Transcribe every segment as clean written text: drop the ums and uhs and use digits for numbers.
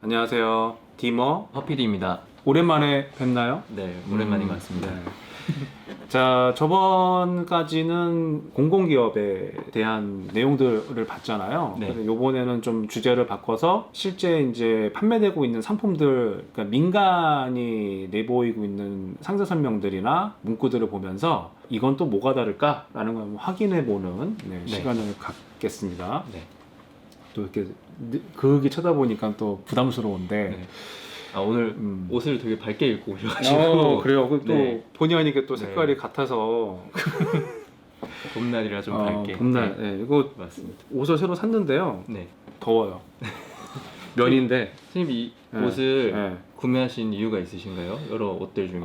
안녕하세요. 디머 허피디입니다. 오랜만에 뵙나요? 네, 오랜만인 것 같습니다. 네. 자, 저번까지는 공공기업에 대한 내용들을 봤잖아요. 네. 그래서 요번에는 좀 주제를 바꿔서 실제 이제 판매되고 있는 상품들, 그러니까 민간이 내보이고 있는 상세 설명들이나 문구들을 보면서 이건 또 뭐가 다를까라는 걸 한번 확인해보는 네. 시간을 갖겠습니다. 네. 또 이렇게 그게 쳐다보니까 또 부담스러운데. 네. 아, 오늘 옷을 되게 밝게 입고 오셔가지고. 그래요. 또 네. 본의 아니게 또 색깔이 네. 같아서 봄날이라 좀 밝게. 봄날. 네. 이거 맞습니다. 옷을 새로 샀는데요. 네. 더워요. 면인데. 선생님 이 네. 옷을 네. 구매하신 이유가 있으신가요? 여러 옷들 중에.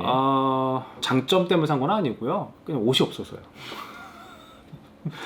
장점 때문에 산 건 아니고요. 그냥 옷이 없어서요.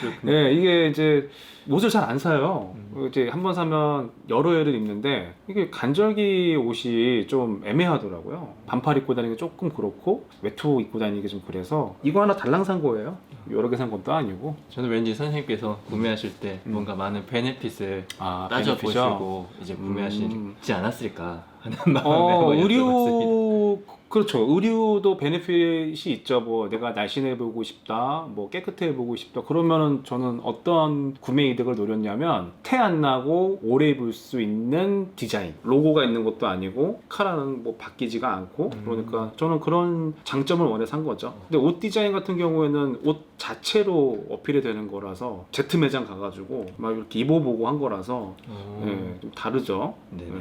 그렇군요. 네, 이게 이제 옷을 잘 안 사요. 이제 한번 사면 여러 해를 입는데 이게 간절기 옷이 좀 애매하더라고요. 반팔 입고 다니기 조금 그렇고 외투 입고 다니기 좀 그래서 이거 하나 달랑 산 거예요. 여러 개 산 것도 아니고. 저는 왠지 선생님께서 구매하실 때 뭔가 많은 베네핏을 따져보시고 이제 구매하시지 않았을까 하는 마음에 의류 그렇죠. 의류도 베네핏이 있죠. 뭐 내가 날씬해 보고 싶다, 뭐 깨끗해 보고 싶다. 그러면은 저는 어떤 구매 이득을 노렸냐면 태 안 나고 오래 입을 수 있는 디자인. 로고가 있는 것도 아니고 카라는 뭐 바뀌지가 않고 그러니까 저는 그런 장점을 원해서 산 거죠. 근데 옷 디자인 같은 경우에는 옷 자체로 어필이 되는 거라서 제트 매장 가가지고 막 이렇게 입어보고 한 거라서 좀 다르죠. 네네.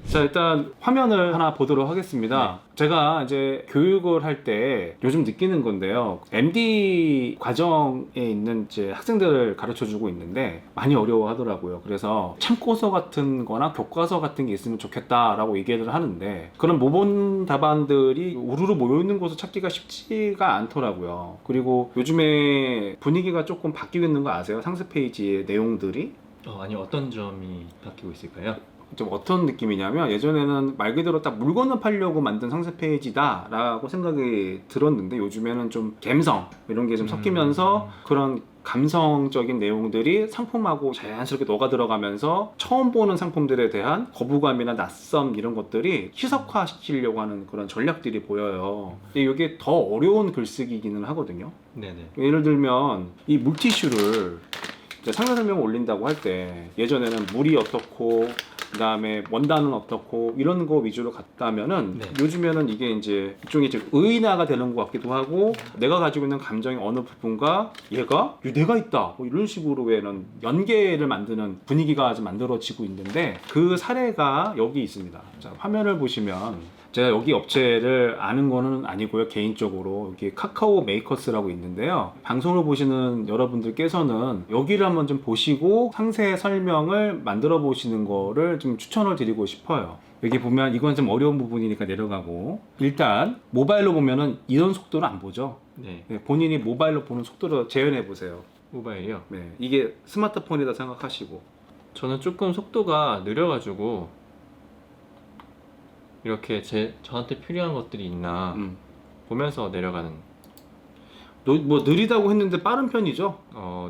자, 일단 화면을 하나 보도록 하겠습니다. 네. 제가 이제 교육을 할 때 요즘 느끼는 건데요. MD 과정에 있는 이제 학생들을 가르쳐 주고 있는데 많이 어려워 하더라고요. 그래서 참고서 같은 거나 교과서 같은 게 있으면 좋겠다라고 얘기를 하는데 그런 모범 답안들이 우르르 모여 있는 곳을 찾기가 쉽지가 않더라고요. 그리고 요즘에 분위기가 조금 바뀌고 있는 거 아세요? 상세 페이지의 내용들이? 아니 어떤 점이 바뀌고 있을까요? 좀 어떤 느낌이냐면 예전에는 말 그대로 딱 물건을 팔려고 만든 상세 페이지다 라고 생각이 들었는데 요즘에는 좀 감성 이런 게 좀 섞이면서 그런 감성적인 내용들이 상품하고 자연스럽게 녹아 들어가면서 처음 보는 상품들에 대한 거부감이나 낯섦 이런 것들이 희석화 시키려고 하는 그런 전략들이 보여요. 근데 이게 더 어려운 글쓰기기는 하거든요. 네네. 예를 들면 이 물티슈를 상세 설명을 올린다고 할 때 예전에는 물이 어떻고 그 다음에 원단은 어떻고 이런 거 위주로 갔다면은 요즘에는 이게 이제 일종의 의인화가 되는 것 같기도 하고 내가 가지고 있는 감정의 어느 부분과 얘가 내가 있다 뭐 이런 식으로는 연계를 만드는 분위기가 좀 만들어지고 있는데 그 사례가 여기 있습니다. 자, 화면을 보시면 제가 여기 업체를 아는 거는 아니고요. 개인적으로 여기 카카오 메이커스라고 있는데요. 방송을 보시는 여러분들께서는 여기를 한번 좀 보시고 상세 설명을 만들어 보시는 거를 좀 추천을 드리고 싶어요. 여기 보면 이건 좀 어려운 부분이니까 내려가고 일단 모바일로 보면은 이런 속도를 안 보죠. 네. 본인이 모바일로 보는 속도를 재현해 보세요. 모바일이요? 네, 이게 스마트폰이다 생각하시고 저는 조금 속도가 느려가지고 이렇게 저한테 필요한 것들이 있나 보면서 내려가는. 뭐 느리다고 했는데 빠른 편이죠?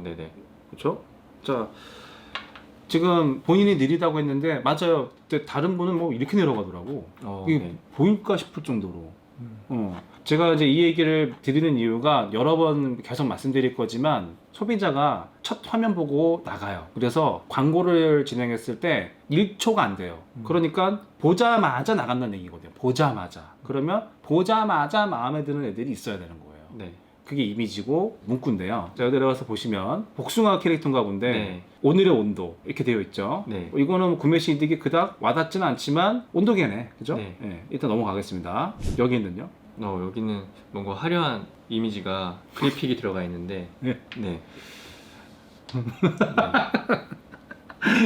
네네. 그렇죠? 자, 지금 본인이 느리다고 했는데 맞아요. 근데 다른 분은 뭐 이렇게 내려가더라고. 이게 네. 보일까 싶을 정도로. 제가 이제 이 얘기를 드리는 이유가 여러 번 계속 말씀드릴 거지만 소비자가 첫 화면 보고 나가요. 그래서 광고를 진행했을 때 1초가 안 돼요. 그러니까 보자마자 나간다는 얘기거든요. 보자마자. 그러면 보자마자 마음에 드는 애들이 있어야 되는 거예요. 네. 그게 이미지고 문구인데요. 자, 여기 내려가서 보시면 복숭아 캐릭터인가 본데 네. 오늘의 온도 이렇게 되어 있죠. 네. 이거는 구매 시 이득이 그닥 와닿지는 않지만 온도계네. 그죠? 네. 네, 일단 넘어가겠습니다. 여기는요. 여기는 뭔가 화려한 이미지가 그래픽이 들어가 있는데 네. 네.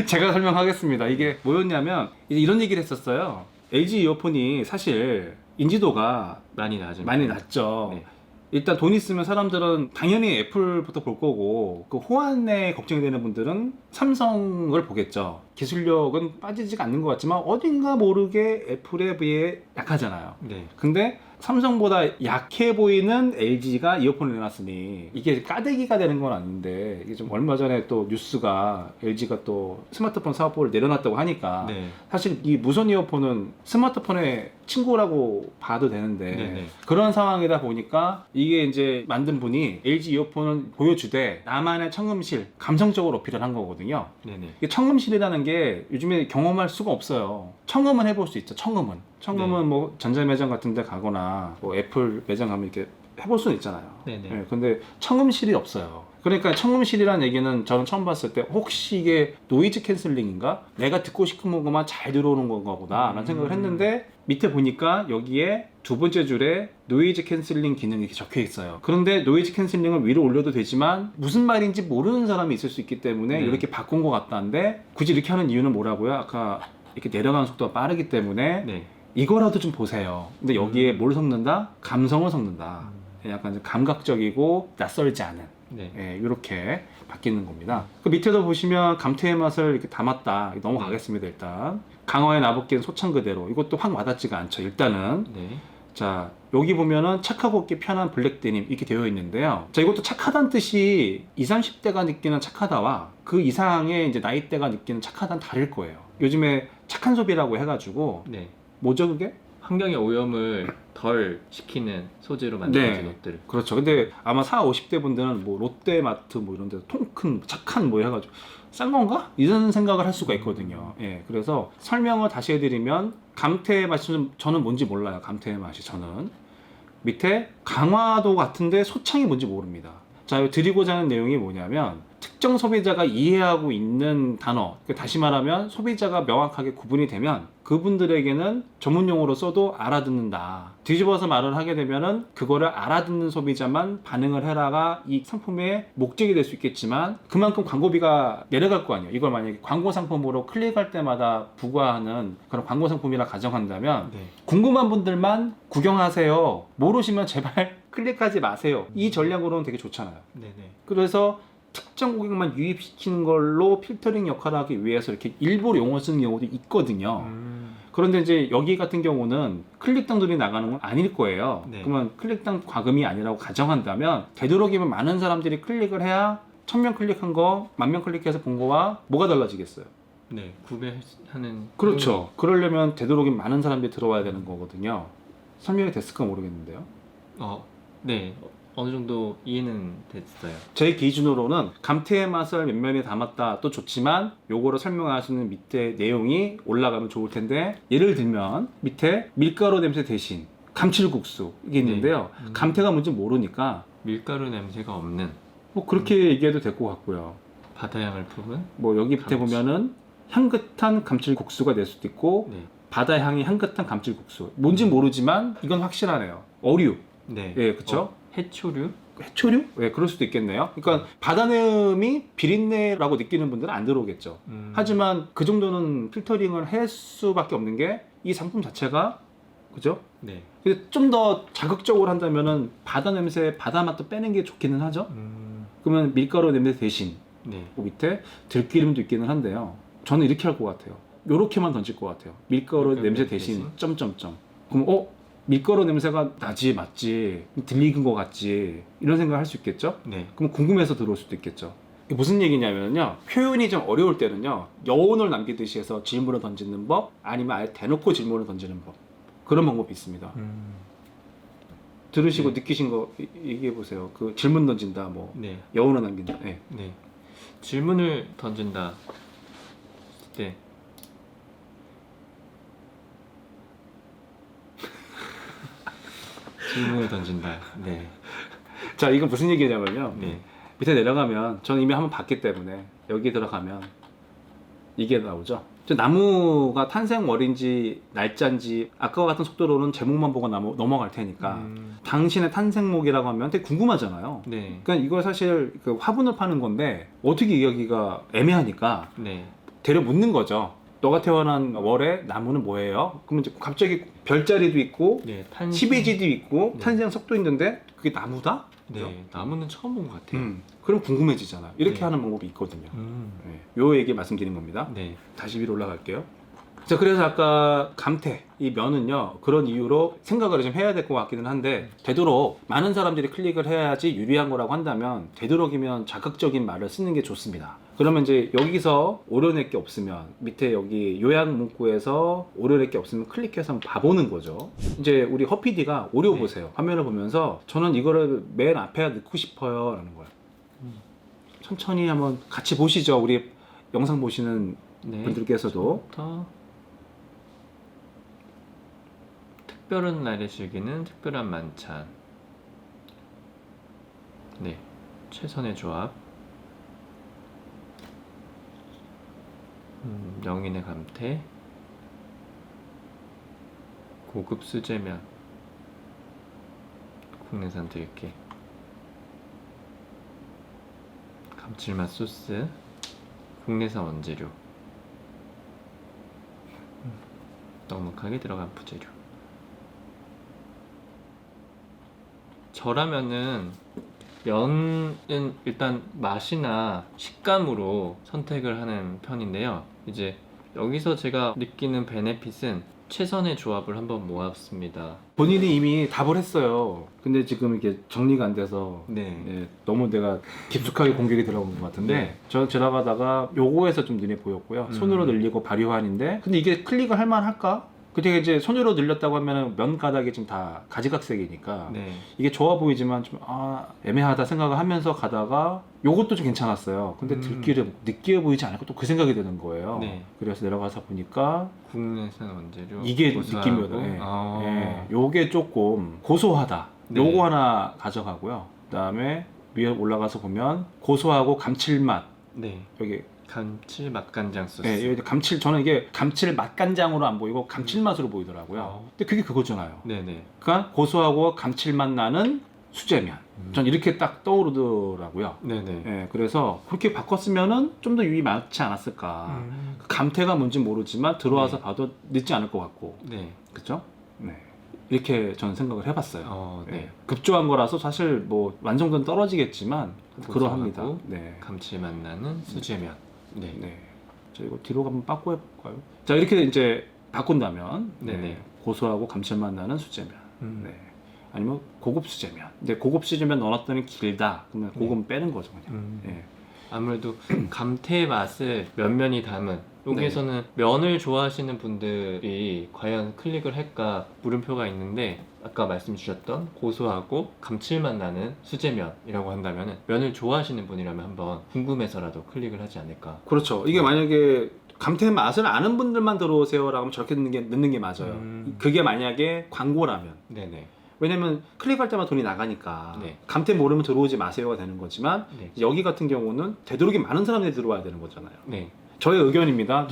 제가 설명하겠습니다. 이게 뭐였냐면 이제 이런 얘기를 했었어요. LG 이어폰이 사실 인지도가 많이 낮은 많이 편. 낮죠. 네. 일단 돈 있으면 사람들은 당연히 애플부터 볼 거고 그 호환에 걱정이 되는 분들은 삼성을 보겠죠. 기술력은 빠지지가 않는 것 같지만 어딘가 모르게 애플에 비해 약하잖아요. 네. 근데 삼성보다 약해 보이는 LG가 이어폰을 내놨으니 이게 까대기가 되는 건 아닌데, 이게 좀 얼마 전에 또 뉴스가 LG가 또 스마트폰 사업부를 내려놨다고 하니까 네. 사실 이 무선 이어폰은 스마트폰의 친구라고 봐도 되는데 네네. 그런 상황이다 보니까 이게 이제 만든 분이 LG 이어폰은 보여주되 나만의 청음실, 감성적으로 어필을 한 거거든요. 네네. 이게 청음실이라는 게 요즘에 경험할 수가 없어요. 청음은 해볼 수 있죠. 청음은 네. 뭐 전자매장 같은 데 가거나 뭐 애플 매장 가면 이렇게 해볼 수는 있잖아요. 네네. 예, 근데 청음실이 없어요. 그러니까 청음실이라는 얘기는 저는 처음 봤을 때 혹시 이게 노이즈 캔슬링인가? 내가 듣고 싶은 것만 잘 들어오는 건가 보다 라는 생각을 했는데, 밑에 보니까 여기에 두 번째 줄에 노이즈 캔슬링 기능이 이렇게 적혀 있어요. 그런데 노이즈 캔슬링을 위로 올려도 되지만 무슨 말인지 모르는 사람이 있을 수 있기 때문에 네. 이렇게 이렇게 바꾼 것 같다는데, 굳이 이렇게 하는 이유는 뭐라고요? 아까 이렇게 내려가는 속도가 빠르기 때문에 네. 이거라도 좀 보세요. 근데 여기에 뭘 섞는다? 감성을 섞는다. 약간 좀 감각적이고 낯설지 않은, 네. 이렇게 바뀌는 겁니다. 그 밑에도 보시면 감태의 맛을 이렇게 담았다. 넘어가겠습니다. 일단 강화의 나붓기는 소창 그대로. 이것도 확 와닿지가 않죠. 일단은 네. 자, 여기 보면은 착하고 입기 편한 블랙 데님 이렇게 되어 있는데요. 자, 이것도 착하다는 뜻이 20, 30대가 느끼는 착하다와 그 이상의 이제 나이대가 느끼는 착하다는 다를 거예요. 요즘에 착한 소비라고 해가지고 네. 뭐죠 그게? 환경의 오염을 덜 시키는 소재로 만들어진 옷들. 그렇죠. 근데 아마 40, 50대 분들은 뭐 롯데마트 뭐 이런 데서 통큰 착한 뭐 해가지고 싼 건가? 이런 생각을 할 수가 있거든요. 예, 그래서 설명을 다시 해드리면 감태의 맛이 저는 뭔지 몰라요. 감태의 맛이 저는 밑에 강화도 같은데 소창이 뭔지 모릅니다. 자, 드리고자 하는 내용이 뭐냐면 특정 소비자가 이해하고 있는 단어, 다시 말하면 소비자가 명확하게 구분이 되면 그분들에게는 전문 용어로 써도 알아듣는다. 뒤집어서 말을 하게 되면은 그거를 알아듣는 소비자만 반응을 해라가 이 상품의 목적이 될 수 있겠지만 그만큼 광고비가 내려갈 거 아니에요. 이걸 만약에 광고 상품으로 클릭할 때마다 부과하는 그런 광고 상품이라 가정한다면 네. 궁금한 분들만 구경하세요. 모르시면 제발 클릭하지 마세요. 이 전략으로는 되게 좋잖아요. 네네. 그래서 특정 고객만 유입시키는 걸로 필터링 역할을 하기 위해서 이렇게 일부러 용어 쓰는 경우도 있거든요. 그런데 이제 여기 같은 경우는 클릭당들이 나가는 건 아닐 거예요. 네. 그러면 클릭당 과금이 아니라고 가정한다면 되도록이면 많은 사람들이 클릭을 해야 1000명 클릭한 거, 10,000명 클릭해서 본 거와 뭐가 달라지겠어요? 네. 구매하는. 그렇죠. 그러려면 되도록이면 많은 사람들이 들어와야 되는 거거든요. 설명이 됐을까 모르겠는데요. 네. 어느 정도 이해는 됐어요. 제 기준으로는 감태의 맛을 면면에 담았다 또 좋지만 요거를 설명하시는 밑에 내용이 올라가면 좋을 텐데, 예를 들면 밑에 밀가루 냄새 대신 감칠국수 이게 있는데요. 감태가 뭔지 모르니까 밀가루 냄새가 없는 뭐 그렇게 얘기해도 될 것 같고요. 바다향을 품은. 뭐 여기 밑에 보면은 향긋한 감칠국수가 될 수도 있고 네. 바다 향이 향긋한 감칠국수, 뭔지 모르지만 이건 확실하네요. 어류. 네. 예, 그쵸? 해초류. 해초류? 네, 그럴 수도 있겠네요. 그러니까 바다내음이 비린내라고 느끼는 분들은 안 들어오겠죠. 하지만 그 정도는 필터링을 할 수밖에 없는 게 이 상품 자체가, 그죠? 네. 근데 좀 더 자극적으로 한다면은 바다 냄새, 바다 맛도 빼는 게 좋기는 하죠. 그러면 밀가루 냄새 대신 네. 그 밑에 들기름도 있기는 한데요. 저는 이렇게 할 것 같아요. 요렇게만 던질 것 같아요. 밀가루 냄새 대신 점점점. 그럼 밀가루 냄새가 나지, 맞지, 들리는 것 같지, 이런 생각을 할 수 있겠죠? 네. 그럼 궁금해서 들어올 수도 있겠죠. 이게 무슨 얘기냐면요, 표현이 좀 어려울 때는요, 여운을 남기듯이 해서 질문을 던지는 법, 아니면 아예 대놓고 질문을 던지는 법, 그런 방법이 있습니다. 들으시고 느끼신 거 얘기해 보세요. 그 질문 던진다, 뭐 네. 여운을 남긴다. 네. 네. 질문을 던진다. 네. 질문을 던진다. 네. 자, 이건 무슨 얘기냐면요. 네. 밑에 내려가면 저는 이미 한번 봤기 때문에 여기 들어가면 이게 나오죠. 저 나무가 탄생월인지 날짜인지 아까와 같은 속도로는 제목만 보고 넘어갈 테니까 당신의 탄생목이라고 하면 되게 궁금하잖아요. 네. 그러니까 이거 사실 그 화분을 파는 건데 어떻게 이야기가 애매하니까 네. 데려 묻는 거죠. 너가 태어난 월에 나무는 뭐예요? 그러면 이제 갑자기 별자리도 있고 네. 12지도 있고 네. 탄생 속도 있는데 그게 나무다? 그죠? 네, 나무는 처음 본 것 같아요. 그럼 궁금해지잖아. 이렇게 네. 하는 방법이 있거든요. 요 얘기 말씀드린 겁니다. 네. 다시 위로 올라갈게요. 자, 그래서 아까 감태, 이 면은요, 그런 이유로 생각을 좀 해야 될 것 같기는 한데, 되도록 많은 사람들이 클릭을 해야지 유리한 거라고 한다면, 되도록이면 자극적인 말을 쓰는 게 좋습니다. 그러면 이제 여기서 오려낼 게 없으면, 밑에 여기 요약 문구에서 오려낼 게 없으면 클릭해서 한번 봐보는 거죠. 이제 우리 허피디가 오려보세요. 네. 화면을 보면서, 저는 이거를 맨 앞에 넣고 싶어요. 라는 거예요. 천천히 한번 같이 보시죠. 우리 영상 보시는 네. 분들께서도. 부터 특별한 날에 즐기는 특별한 만찬. 네, 최선의 조합. 영인의 감태. 고급 수제면. 국내산 들깨. 감칠맛 소스. 국내산 원재료. 넉넉하게 들어간 부재료. 저라면은 면은 일단 맛이나 식감으로 선택을 하는 편인데요. 이제 여기서 제가 느끼는 베네핏은 최선의 조합을 한번 모았습니다. 본인이 이미 답을 했어요. 근데 지금 이게 정리가 안 돼서 네. 예, 너무 내가 깊숙하게 공격이 들어간 것 같은데 네. 저 지나가다가 요거에서 좀 눈에 보였고요. 손으로 늘리고 발효환인데 근데 이게 클릭을 할 만할까? 그때 이제 손으로 늘렸다고 하면은 면 가닥이 좀 다 가지각색이니까 네. 이게 좋아 보이지만 좀 애매하다 생각을 하면서 가다가 요것도 좀 괜찮았어요. 근데 들기름 느끼해 보이지 않을까 또 그 생각이 드는 거예요. 네. 그래서 내려가서 보니까 국내산 원재료. 이게 고소하고. 느낌이거든요. 아. 예, 요게 조금 고소하다. 네. 요거 하나 가져가고요. 그다음에 위에 올라가서 보면 고소하고 감칠맛. 네. 여기 감칠 맛간장 소스. 예, 여기 감칠 저는 이게 감칠 맛간장으로 안 보이고 감칠맛으로 보이더라고요. 근데 그게 그거잖아요. 네네. 그러니까 고소하고 감칠맛 나는 수제면. 전 이렇게 딱 떠오르더라고요. 네네. 예, 그래서 그렇게 바꿨으면은 좀 더 유이 많지 않았을까. 그 감태가 뭔지 모르지만 들어와서 네. 봐도 늦지 않을 것 같고. 네. 그쵸? 네. 이렇게 저는 생각을 해봤어요. 네. 네. 급조한 거라서 사실 뭐 완성도는 떨어지겠지만 그러합니다. 고소하고 네. 감칠맛 나는 수제면. 네. 네. 자 이거 뒤로 한번 바꿔 볼까요? 자 이렇게 이제 바꾼다면 네네. 고소하고 감칠맛 나는 수제면. 음. 네. 아니면 고급 수제면. 근데 고급 수제면 넣어놨더니 길다. 그러면 고급은 빼는 거죠 그냥. 네. 아무래도 감태의 맛을 면면이 담은 여기에서는 면을 좋아하시는 분들이 과연 클릭을 할까 물음표가 있는데 아까 말씀 주셨던 고소하고 감칠맛 나는 수제면이라고 한다면 면을 좋아하시는 분이라면 한번 궁금해서라도 클릭을 하지 않을까. 그렇죠. 이게 만약에 감태 맛을 아는 분들만 들어오세요라고 하면 저렇게 넣는 게 맞아요. 그게 만약에 광고라면. 네네. 왜냐면 클릭할 때만 돈이 나가니까 네. 감태 모르면 들어오지 마세요가 되는 거지만 네. 여기 같은 경우는 되도록이 많은 사람들이 들어와야 되는 거잖아요. 네. 저의 의견입니다.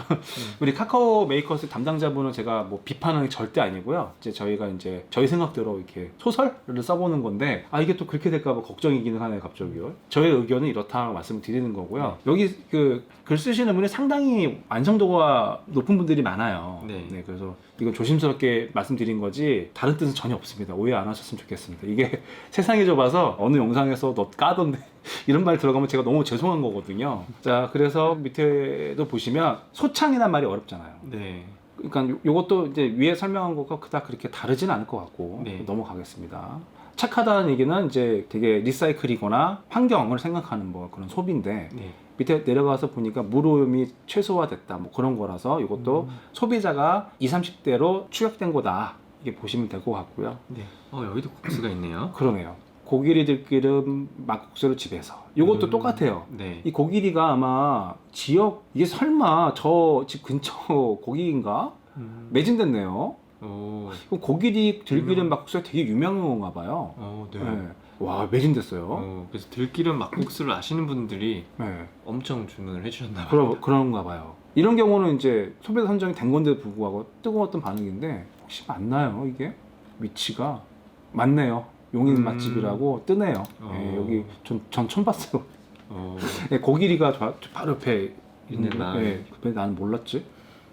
우리 카카오 메이커스 담당자분은 제가 뭐 비판하는 게 절대 아니고요. 이제 저희가 이제 저희 생각대로 이렇게 소설을 써보는 건데 이게 또 그렇게 될까봐 걱정이기는 하네요, 갑자기요. 저의 의견은 이렇다 말씀을 드리는 거고요. 여기 그 글 쓰시는 분이 상당히 완성도가 높은 분들이 많아요. 네. 그래서 이건 조심스럽게 말씀드린 거지 다른 뜻은 전혀 없습니다. 오해 안 하셨으면 좋겠습니다. 이게 세상이 좁아서 어느 영상에서 너 까던데 이런 말 들어가면 제가 너무 죄송한 거거든요. 자, 그래서 밑에도 보시면 소창이란 말이 어렵잖아요. 네. 그러니까 요것도 이제 위에 설명한 것과 그닥 그렇게 다르진 않을 것 같고 네. 넘어가겠습니다. 착하다는 얘기는 이제 되게 리사이클이거나 환경을 생각하는 뭐 그런 소비인데 네. 밑에 내려가서 보니까 물오염이 최소화됐다 뭐 그런 거라서 이것도 소비자가 20, 30대로 추격된 거다 이게 보시면 될 것 같고요. 네. 여기도 국수가 있네요. 그러네요. 고기리 들기름 막국수를 집에서 이것도 똑같아요. 네. 이 고기리가 아마 지역 이게 설마 저 집 근처 고기인가 매진됐네요. 오. 고기리 들기름 막국수가 되게 유명한 건가 봐요. 네. 네. 와 매진됐어요. 그래서 들기름 막국수를 아시는 분들이 네. 엄청 주문을 해주셨나 봐요. 그런가 봐요. 이런 경우는 이제 소비자 선정이 된 건데도 불구하고 뜨거웠던 반응인데 혹시 맞나요 이게? 위치가 맞네요. 용인 맛집이라고 뜨네요. 네, 여기 전 처음 봤어요. 네, 고기리가 바로 옆에 있는 네, 나는 몰랐지.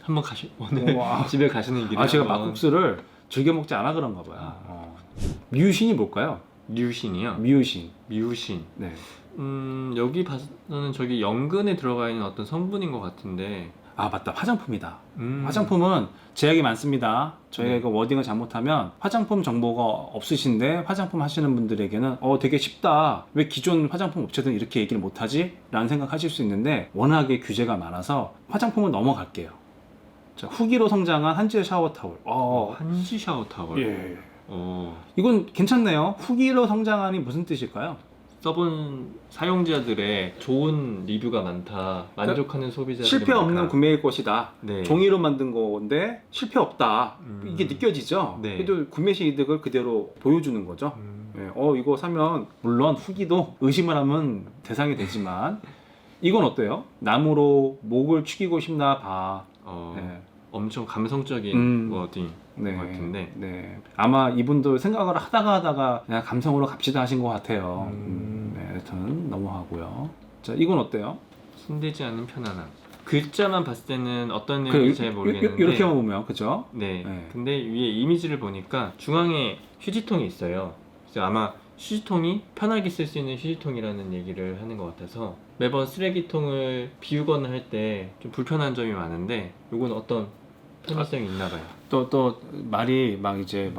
한번 오늘 집에 가시는 길에 제가 막국수를 즐겨 먹지 않아 그런가 봐요. 미유신이 뭘까요? 류신이요? 미우신. 미우신. 네. 여기 봐서는 저기 연근에 들어가 있는 어떤 성분인 것 같은데. 아 맞다, 화장품이다. 화장품은 제약이 많습니다. 저희가 네. 이거 워딩을 잘못하면 화장품 정보가 없으신데 화장품 하시는 분들에게는 되게 쉽다, 왜 기존 화장품 업체들은 이렇게 얘기를 못하지? 라는 생각하실 수 있는데 워낙에 규제가 많아서 화장품은 넘어갈게요. 자, 후기로 성장한 한지의 샤워 타월. 한지 샤워 타월. 예. 어, 이건 괜찮네요. 후기로 성장하니 무슨 뜻일까요? 써본 사용자들의 좋은 리뷰가 많다. 만족하는 소비자들이 실패 없는 많다. 구매일 것이다. 네. 종이로 만든 건데 실패 없다. 이게 느껴지죠? 네. 그래도 구매 시 이득을 그대로 보여주는 거죠. 예, 이거 사면 물론 후기도 의심을 하면 대상이 되지만 이건 어때요? 나무로 목을 축이고 싶나 봐. 네. 엄청 감성적인 워딩 네. 것 같은데. 네. 아마 이분도 생각을 하다가 그냥 감성으로 갑시다 하신 것 같아요. 네, 여튼 넘어가고요. 자, 이건 어때요? 손대지 않는 편안함. 글자만 봤을 때는 어떤 내용인지 잘 모르겠는데 이렇게만 보면 그죠? 네. 네. 근데 위에 이미지를 보니까 중앙에 휴지통이 있어요. 그래서 아마 휴지통이 편하게 쓸 수 있는 휴지통이라는 얘기를 하는 것 같아서 매번 쓰레기통을 비우거나 할 때 좀 불편한 점이 많은데 이건 어떤 편의성이 있나 봐요. 또 말이 막 이제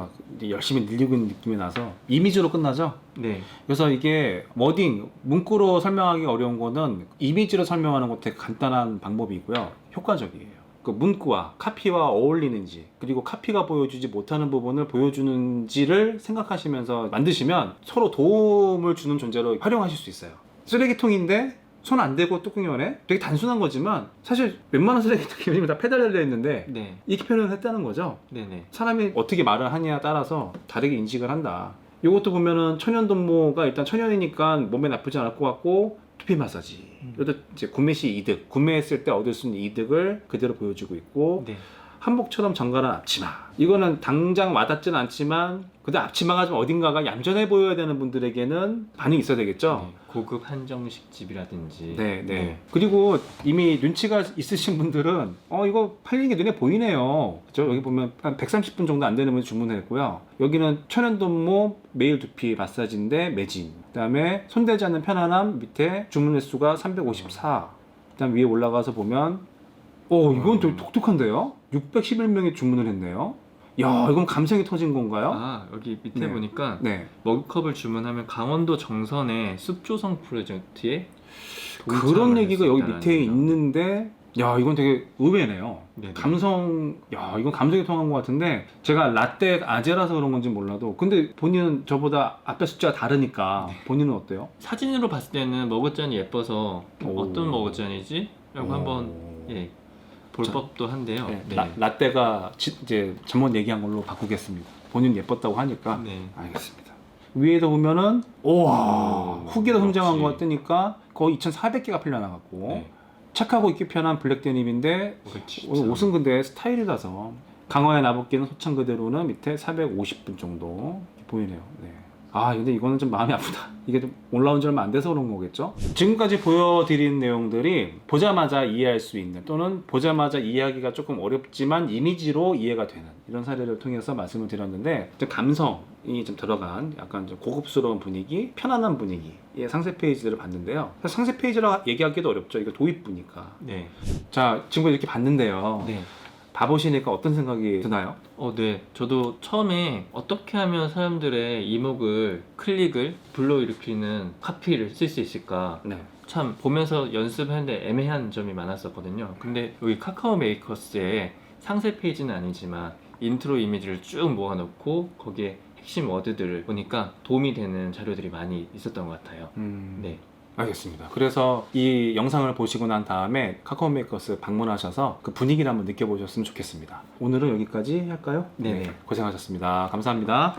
열심히 늘리고 있는 느낌이 나서 이미지로 끝나죠? 네. 그래서 이게 워딩, 문구로 설명하기 어려운 거는 이미지로 설명하는 것도 되게 간단한 방법이고요. 효과적이에요. 그 문구와 카피와 어울리는지, 그리고 카피가 보여주지 못하는 부분을 보여주는지를 생각하시면서 만드시면 서로 도움을 주는 존재로 활용하실 수 있어요. 쓰레기통인데 손 안 대고 뚜껑 여네? 되게 단순한 거지만 사실 웬만한 쓰레기통이 요즘 다 페달 달려 있는데 네. 이렇게 표현을 했다는 거죠. 네네. 사람이 어떻게 말을 하냐에 따라서 다르게 인식을 한다. 이것도 보면은 천연동모가 일단 천연이니까 몸에 나쁘지 않을 것 같고, 두피 마사지. 이것도 이제 구매 시 이득, 구매했을 때 얻을 수 있는 이득을 그대로 보여주고 있고, 네. 한복처럼 정갈한 앞치마. 이거는 당장 와닿진 않지만 근데 앞치마가 좀 어딘가가 얌전해 보여야 되는 분들에게는 반응이 있어야 되겠죠. 네. 고급 한정식 집이라든지. 네. 그리고 이미 눈치가 있으신 분들은 이거 팔리는 게 눈에 보이네요. 그죠? 여기 보면 한 130분 정도 안 되는 분이 주문했고요. 여기는 천연동모 메일 두피 마사지인데 매진. 그다음에 손대지 않는 편안함 밑에 주문 횟수가 354. 그다음 위에 올라가서 보면 이건 되게 독특한데요? 611명이 주문을 했네요. 야, 이건 감성이 터진 건가요? 아, 여기 밑에 네. 보니까 네. 머그컵을 주문하면 강원도 정선의 숲조성 프로젝트에 그런 얘기가 여기 있다라는 밑에 거죠. 있는데, 야, 이건 되게 의외네요. 네네. 이건 감성이 통한 것 같은데, 제가 라떼 아재라서 그런 건지 몰라도, 근데 본인은 저보다 앞에 숫자가 다르니까, 본인은 어때요? 사진으로 봤을 때는 머그잔이 예뻐서 오. 어떤 머그잔이지? 라고 한번 볼 법도 한데요. 네, 네. 라떼가 이제 전번 얘기한 걸로 바꾸겠습니다. 본인 예뻤다고 하니까. 네. 알겠습니다. 위에도 보면은 후기로 성장한 역시. 거 뜨니까 거의 2,400개가 팔려나갔고, 네. 착하고 입기 편한 블랙 데님인데 그렇지. 옷은 근데 스타일이라서 강화의 나붓기는 소창 그대로는 밑에 450분 정도 보이네요. 네. 근데 이거는 좀 마음이 아프다. 이게 좀 올라온 지 얼마 안 돼서 그런 거겠죠? 지금까지 보여드린 내용들이 보자마자 이해할 수 있는, 또는 보자마자 이해하기가 조금 어렵지만 이미지로 이해가 되는 이런 사례를 통해서 말씀을 드렸는데, 좀 감성이 좀 들어간 약간 좀 고급스러운 분위기, 편안한 분위기의 상세 페이지들을 봤는데요. 사실 상세 페이지라 얘기하기도 어렵죠. 이거 도입부니까. 네. 자, 지금 이렇게 봤는데요. 네. 봐보시니까 어떤 생각이 드나요? 네. 저도 처음에 어떻게 하면 사람들의 이목을, 클릭을 불러일으키는 카피를 쓸 수 있을까? 네. 참 보면서 연습하는데 애매한 점이 많았었거든요. 근데 여기 카카오 메이커스에 상세 페이지는 아니지만 인트로 이미지를 쭉 모아놓고 거기에 핵심 워드들을 보니까 도움이 되는 자료들이 많이 있었던 것 같아요. 네. 알겠습니다. 그래서 이 영상을 보시고 난 다음에 카카오 메이커스 방문하셔서 그 분위기를 한번 느껴보셨으면 좋겠습니다. 오늘은 여기까지 할까요? 네네. 고생하셨습니다. 감사합니다.